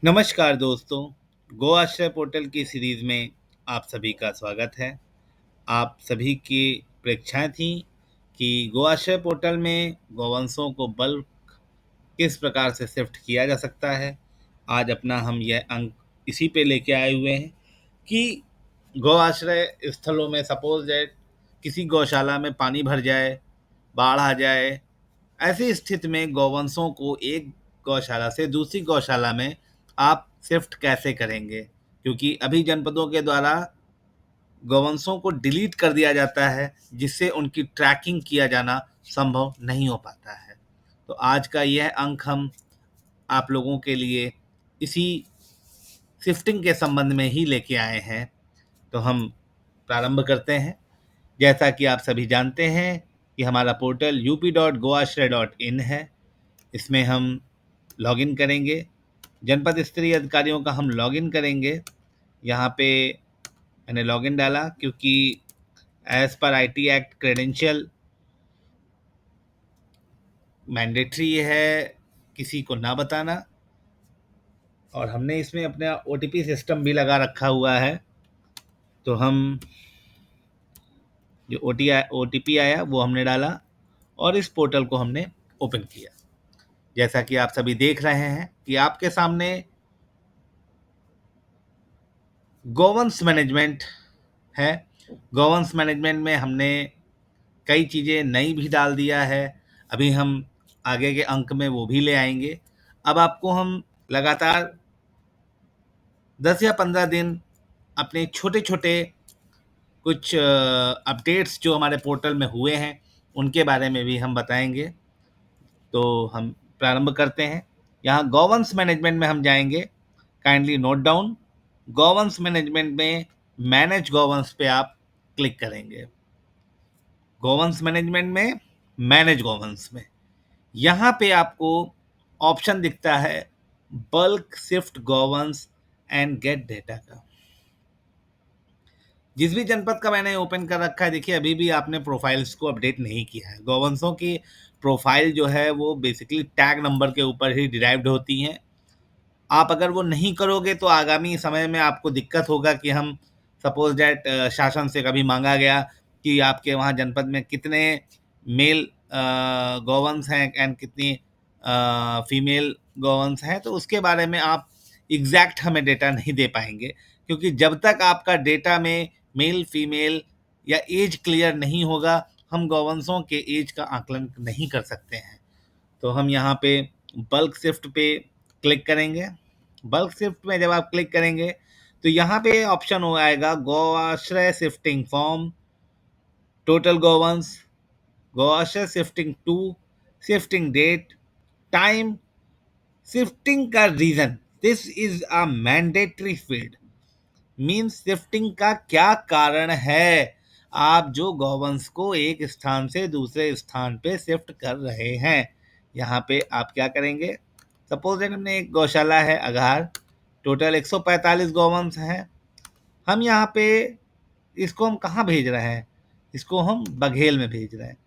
नमस्कार दोस्तों, गो आश्रय पोर्टल की सीरीज़ में आप सभी का स्वागत है। आप सभी की परीक्षाएं थी कि गो आश्रय पोर्टल में गौवंशों को बल्क किस प्रकार से शिफ्ट किया जा सकता है। आज अपना हम यह अंक इसी पे लेके आए हुए हैं कि गौ आश्रय स्थलों में सपोज दैट किसी गौशाला में पानी भर जाए, बाढ़ आ जाए, ऐसी स्थिति में गौवंशों को एक गौशाला से दूसरी गौशाला में आप शिफ्ट कैसे करेंगे, क्योंकि अभी जनपदों के द्वारा गौवंशों को डिलीट कर दिया जाता है जिससे उनकी ट्रैकिंग किया जाना संभव नहीं हो पाता है। तो आज का यह अंक हम आप लोगों के लिए इसी शिफ्टिंग के संबंध में ही लेके आए हैं। तो हम प्रारंभ करते हैं। जैसा कि आप सभी जानते हैं कि हमारा पोर्टल up.goashraya.in है। इसमें हम लॉगिन करेंगे, जनपद स्तरीय अधिकारियों का हम लॉगिन करेंगे। यहाँ पे मैंने लॉगिन डाला क्योंकि as per IT act credential mandatory है किसी को ना बताना, और हमने इसमें अपना OTP सिस्टम भी लगा रखा हुआ है। तो हम जो OTP आया वो हमने डाला और इस पोर्टल को हमने ओपन किया। जैसा कि आप सभी देख रहे हैं कि आपके सामने गौवंश मैनेजमेंट है। गौवंश मैनेजमेंट में हमने कई चीज़ें नई भी डाल दिया है। अभी हम आगे के अंक में वो भी ले आएंगे। अब आपको हम लगातार 10 या 15 दिन अपने छोटे छोटे कुछ अपडेट्स जो हमारे पोर्टल में हुए हैं उनके बारे में भी हम बताएंगे। तो हम प्रारंभ करते हैं। यहाँ गवर्नेंस मैनेजमेंट में हम जाएंगे। Kindly note down, governance management में मैनेज गवर्नेंस पे आप क्लिक करेंगे। गवर्नेंस मैनेजमेंट में मैनेज गवर्नेंस में यहाँ पे आपको ऑप्शन दिखता है bulk shift governance and gate data का। जिस भी जनपद का मैंने ओपन कर रखा है, देखिए अभी भी आपने प्रोफाइल्स को अपडेट नहीं किया है। गौवंशों की प्रोफाइल जो है वो बेसिकली टैग नंबर के ऊपर ही डिराइव्ड होती हैं। आप अगर वो नहीं करोगे तो आगामी समय में आपको दिक्कत होगा कि हम सपोज डैट शासन से कभी मांगा गया कि आपके वहाँ जनपद में कितने मेल गौवंश हैं एंड कितनी फीमेल गौवंश हैं, तो उसके बारे में आप एग्जैक्ट हमें डेटा नहीं दे पाएंगे, क्योंकि जब तक आपका डेटा में मेल फीमेल या एज क्लियर नहीं होगा हम गौवंशों के एज का आकलन नहीं कर सकते हैं। तो हम यहाँ पे बल्क शिफ्ट पे क्लिक करेंगे। बल्क शिफ्ट में जब आप क्लिक करेंगे तो यहाँ पे ऑप्शन हो आएगा गौ आश्रय शिफ्टिंग फॉर्म, टोटल गौवंश, गौ आश्रय shifting to, shifting date, time, shifting का reason. This is a mandatory field, means shifting का क्या कारण है, आप जो गौवंश को एक स्थान से दूसरे स्थान पे शिफ्ट कर रहे हैं। यहाँ पे आप क्या करेंगे, सपोज हमने एक गौशाला है अघार, टोटल 145 गौवंश हैं। हम यहाँ पे इसको हम कहाँ भेज रहे हैं, इसको हम बघेल में भेज रहे हैं।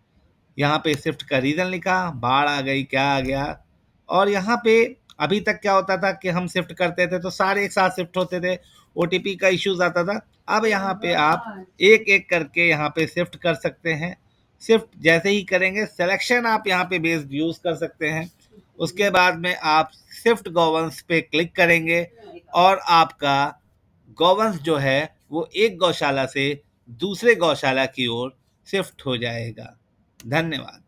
यहाँ पे शिफ्ट का रीज़न लिखा, बाढ़ आ गई, क्या आ गया। और यहाँ पे अभी तक क्या होता था कि हम शिफ्ट करते थे तो सारे एक साथ शिफ्ट होते थे, OTP का इश्यूज आता था। अब यहाँ पे आप एक एक करके यहाँ पे शिफ्ट कर सकते हैं। शिफ्ट जैसे ही करेंगे सिलेक्शन आप यहाँ पे बेस्ड यूज़ कर सकते हैं। उसके बाद में आप शिफ्ट गवर्नेंस पे क्लिक करेंगे और आपका गवर्नेंस जो है वो एक गौशाला से दूसरे गौशाला की ओर शिफ्ट हो जाएगा। धन्यवाद।